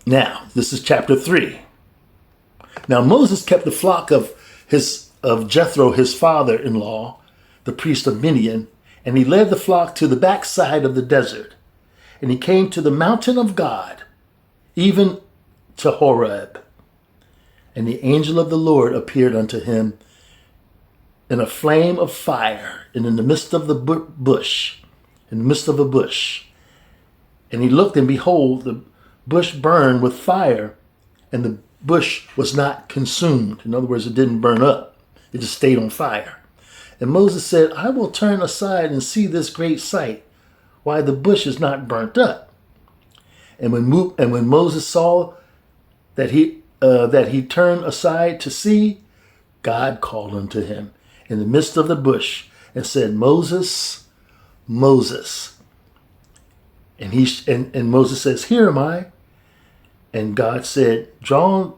Now, this is chapter 3. Now Moses kept the flock of Jethro, his father-in-law, the priest of Midian, and he led the flock to the backside of the desert. And he came to the mountain of God, even to Horeb. And the angel of the Lord appeared unto him in a flame of fire, and in the midst of the bush, in the midst of a bush. And he looked, and behold, the bush burned with fire, and the bush was not consumed. In other words, it didn't burn up. It just stayed on fire. And Moses said, I will turn aside and see this great sight, why the bush is not burnt up. And when Moses saw that he turned aside to see, God called unto him in the midst of the bush and said, Moses, Moses. And Moses says, Here am I. And God said, Draw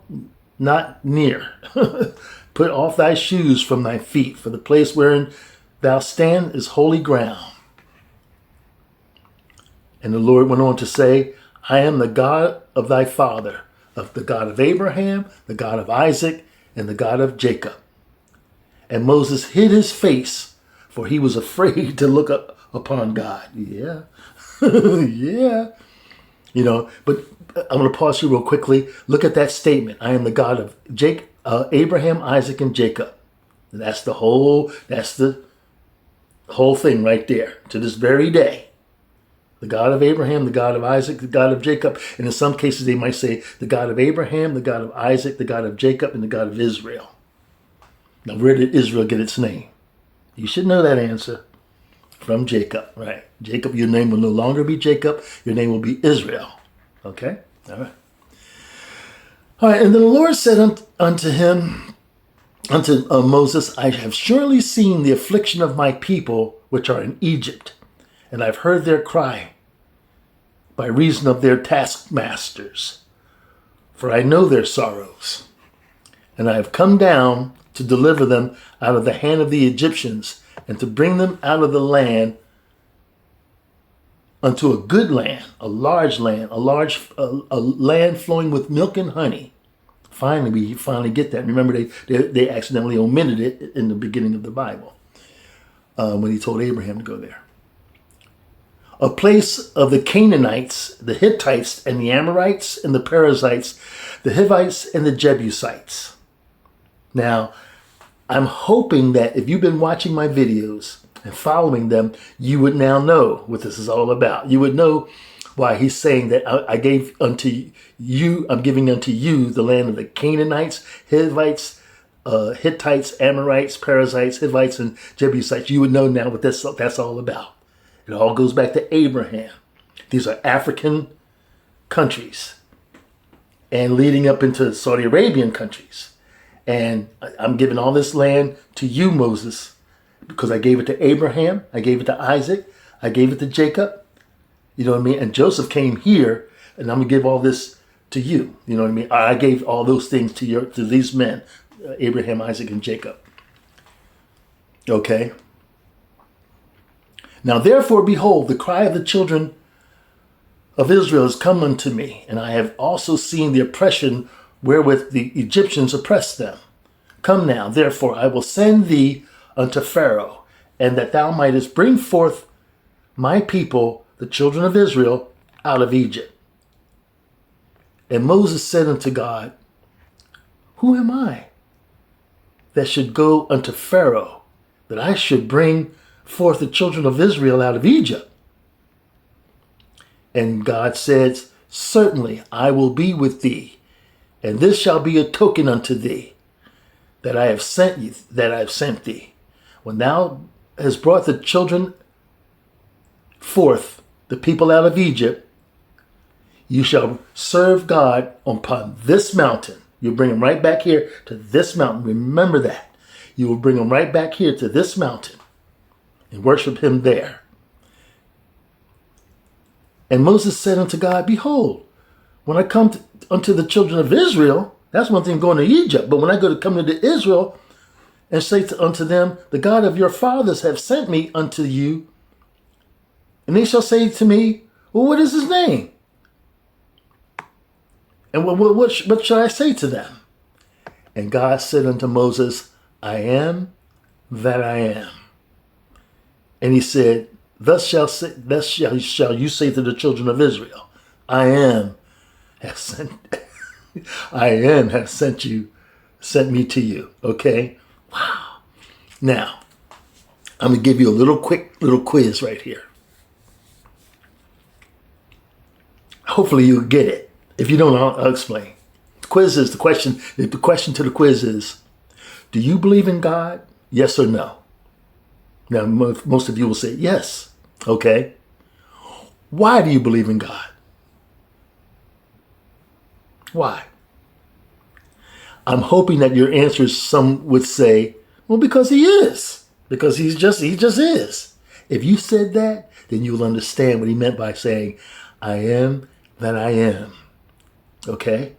not near. Put off thy shoes from thy feet, for the place wherein thou stand is holy ground. And the Lord went on to say, I am the God of thy father, of the God of Abraham, the God of Isaac, and the God of Jacob. And Moses hid his face, for he was afraid to look up upon God. Yeah. Yeah. But I'm going to pause here real quickly. Look at that statement. I am the God of Abraham, Isaac, and Jacob. That's the whole thing right there to this very day. The God of Abraham, the God of Isaac, the God of Jacob. And in some cases they might say the God of Abraham, the God of Isaac, the God of Jacob, and the God of Israel. Now, where did Israel get its name? You should know that answer. From Jacob, right? Jacob, your name will no longer be Jacob. Your name will be Israel. Okay? All right. All right. And then the Lord said unto Moses, I have surely seen the affliction of my people which are in Egypt, and I've heard their cry by reason of their taskmasters, for I know their sorrows. And I have come down to deliver them out of the hand of the Egyptians, and to bring them out of the land unto a good land, a large land, a land flowing with milk and honey. Finally, we get that. Remember, they accidentally omitted it in the beginning of the Bible when he told Abraham to go there. A place of the Canaanites, the Hittites, and the Amorites, and the Perizzites, the Hivites, and the Jebusites. Now, I'm hoping that if you've been watching my videos and following them, you would now know what this is all about. You would know why he's saying that I gave unto you, I'm giving unto you the land of the Canaanites, Hivites, Hittites, Amorites, Perizzites, Hivites, and Jebusites. You would know now what that's all about. It all goes back to Abraham. These are African countries and leading up into Saudi Arabian countries. And I'm giving all this land to you, Moses, because I gave it to Abraham, I gave it to Isaac, I gave it to Jacob, you know what I mean? And Joseph came here, and I'm going to give all this to you, you know what I mean? I gave all those things to these men, Abraham, Isaac, and Jacob. Okay? Now, therefore, behold, the cry of the children of Israel has come unto me, and I have also seen the oppression wherewith the Egyptians oppressed them. Come now, therefore, I will send thee unto Pharaoh, and that thou mightest bring forth my people, the children of Israel, out of Egypt. And Moses said unto God, Who am I that should go unto Pharaoh, that I should bring forth the children of Israel out of Egypt? And God said, Certainly I will be with thee, and this shall be a token unto thee, that I have sent thee. When thou hast brought the children forth, the people out of Egypt, you shall serve God upon this mountain. You'll bring them right back here to this mountain. Remember that. You will bring them right back here to this mountain and worship him there. And Moses said unto God, Behold, when I come unto the children of Israel, that's one thing going to Egypt. But when I come into Israel and say unto them, the God of your fathers have sent me unto you, and they shall say to me, Well, what is his name? And what should I say to them? And God said unto Moses, I am that I am. And he said, thus shall you say to the children of Israel, I am have sent I am have sent me to you. Okay? Wow. Now, I'm gonna give you a quick quiz right here. Hopefully you'll get it. If you don't, I'll explain. The question to the quiz is, do you believe in God? Yes or no? Now, most of you will say yes. Okay. Why do you believe in God? Why? I'm hoping that your answers, some would say, well, because he is. Because he just is. If you said that, then you'll understand what he meant by saying, I am that I am. Okay?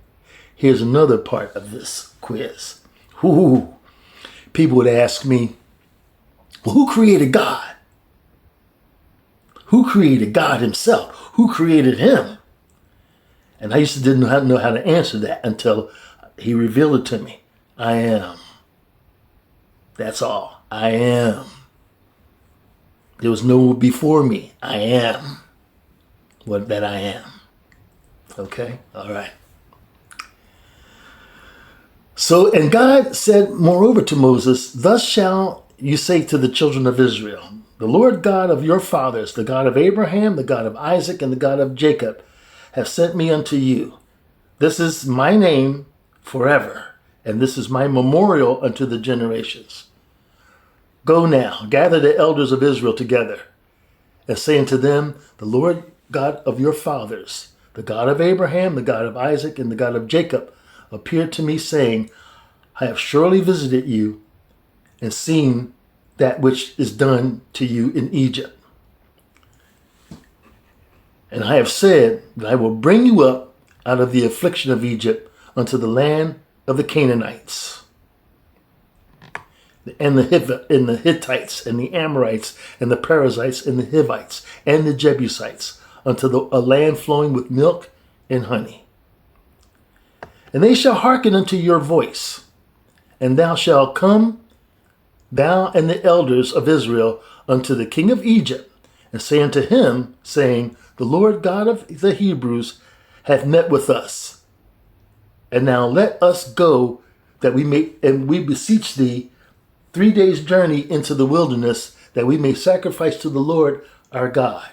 Here's another part of this quiz. People would ask me, well, who created God? Who created God himself? Who created him? And I used to didn't know how to answer that until he revealed it to me. I am. That's all. I am. There was no before me. I am what that I am. Okay? All right. So, and God said, moreover to Moses, thus shall you say to the children of Israel, the Lord God of your fathers, the God of Abraham, the God of Isaac, and the God of Jacob, have sent me unto you. This is my name forever, and this is my memorial unto the generations. Go now, gather the elders of Israel together, and say unto them, the Lord God of your fathers, the God of Abraham, the God of Isaac, and the God of Jacob, appeared to me, saying, I have surely visited you and seen that which is done to you in Egypt. And I have said that I will bring you up out of the affliction of Egypt unto the land of the Canaanites, and the Hittites, and the Amorites, and the Perizzites, and the Hivites, and the Jebusites, unto a land flowing with milk and honey. And they shall hearken unto your voice, and thou shalt come, thou and the elders of Israel, unto the king of Egypt, and say unto him, saying, the Lord God of the Hebrews hath met with us. And now let us go, that we may, and we beseech thee, 3 days' journey into the wilderness, that we may sacrifice to the Lord our God.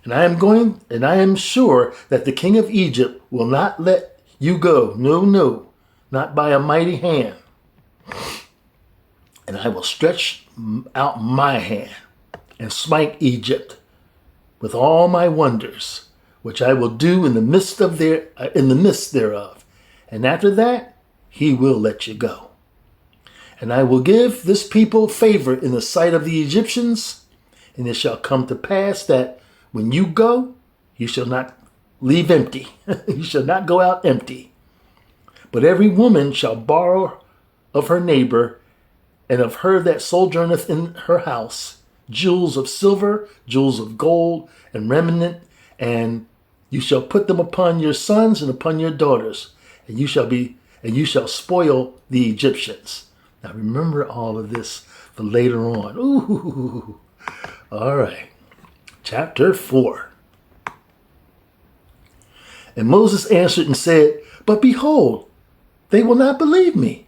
And I am sure that the king of Egypt will not let you go. No, not by a mighty hand. And I will stretch out my hand and smite Egypt with all my wonders, which I will do in the midst thereof. And after that, he will let you go. And I will give this people favor in the sight of the Egyptians, and it shall come to pass that when you go, you shall not leave empty. You shall not go out empty. But every woman shall borrow of her neighbor, and of her that sojourneth in her house, jewels of silver, jewels of gold, and remnant, and you shall put them upon your sons and upon your daughters, and you shall spoil the Egyptians. Now remember all of this for later on. Ooh, all right. Chapter 4. And Moses answered and said, but behold, they will not believe me,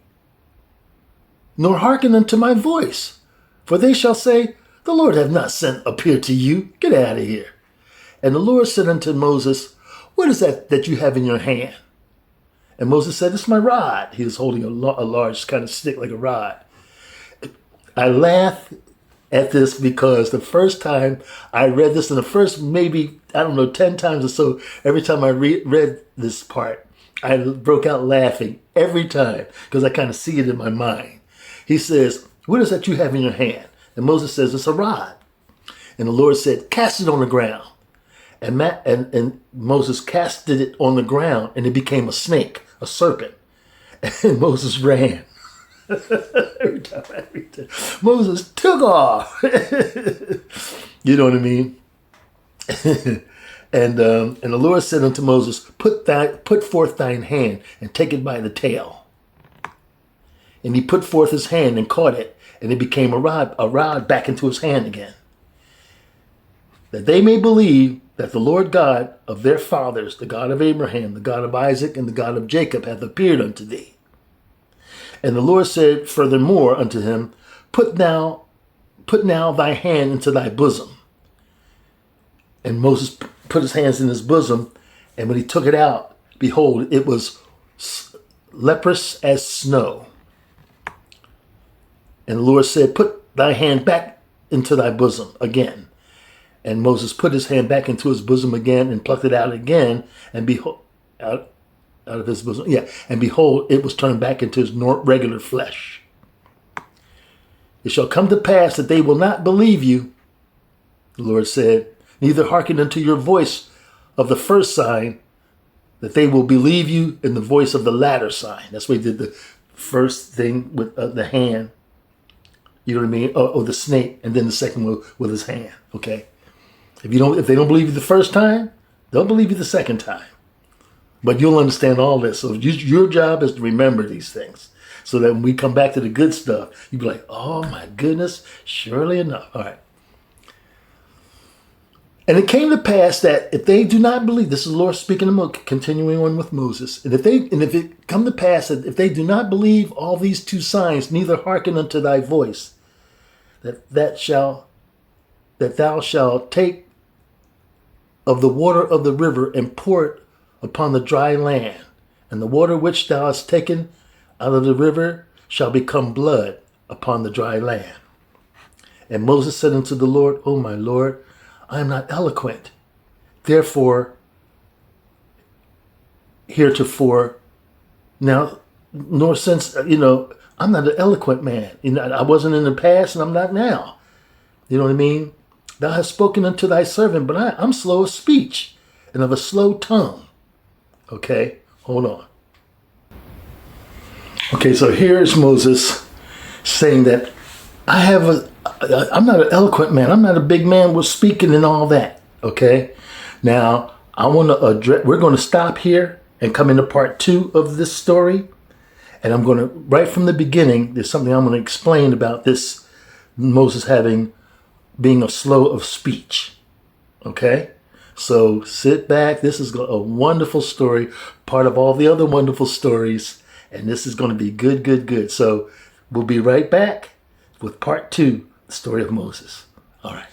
nor hearken unto my voice. For they shall say, the Lord hath not appeared to you. Get out of here. And the Lord said unto Moses, what is that you have in your hand? And Moses said, it's my rod. He was holding a large kind of stick like a rod. I laugh at this because the first time I read this, in the first maybe, 10 times or so, every time I read this part, I broke out laughing every time because I kind of see it in my mind. He says, what is that you have in your hand? And Moses says, it's a rod. And the Lord said, cast it on the ground. And Moses casted it on the ground, and it became a snake, a serpent. And Moses ran. every time. Moses took off. You know what I mean? And the Lord said unto Moses, put forth thine hand and take it by the tail. And he put forth his hand and caught it, and it became a rod back into his hand again. That they may believe that the Lord God of their fathers, the God of Abraham, the God of Isaac, and the God of Jacob, hath appeared unto thee. And the Lord said furthermore unto him, Put now thy hand into thy bosom. And Moses put his hands in his bosom, and when he took it out, behold, it was leprous as snow. And the Lord said, Put thy hand back into thy bosom again. And Moses put his hand back into his bosom again and plucked it out again, and behold, out of his bosom, and behold, it was turned back into his regular flesh. It shall come to pass that they will not believe you, the Lord said, neither hearken unto your voice of the first sign, that they will believe you in the voice of the latter sign. That's why he did the first thing with the hand, you know what I mean, or the snake, and then the second one with his hand. Okay, if they don't believe you the first time, they'll believe you the second time. But you'll understand all this. So your job is to remember these things, so that when we come back to the good stuff, you'll be like, oh my goodness, surely enough. All right. And it came to pass that if they do not believe, this is the Lord speaking to Moses, continuing on with Moses, and if it come to pass that if they do not believe all these two signs, neither hearken unto thy voice, that thou shalt take of the water of the river and pour it upon the dry land, and the water which thou hast taken out of the river shall become blood upon the dry land. And Moses said unto the Lord, O my Lord, I am not eloquent. Therefore, heretofore, now, nor since, I'm not an eloquent man. I wasn't in the past and I'm not now. You know what I mean? Thou hast spoken unto thy servant, but I'm slow of speech and of a slow tongue. Okay, hold on. Okay, so here's Moses saying that I'm not an eloquent man. I'm not a big man with speaking and all that. Okay. Now I want to address. We're going to stop here and come into part 2 of this story, and I'm going to right from the beginning. There's something I'm going to explain about this Moses being a slow of speech. Okay. So sit back. This is a wonderful story, part of all the other wonderful stories, and this is going to be good. So we'll be right back with part 2. The story of Moses. All right.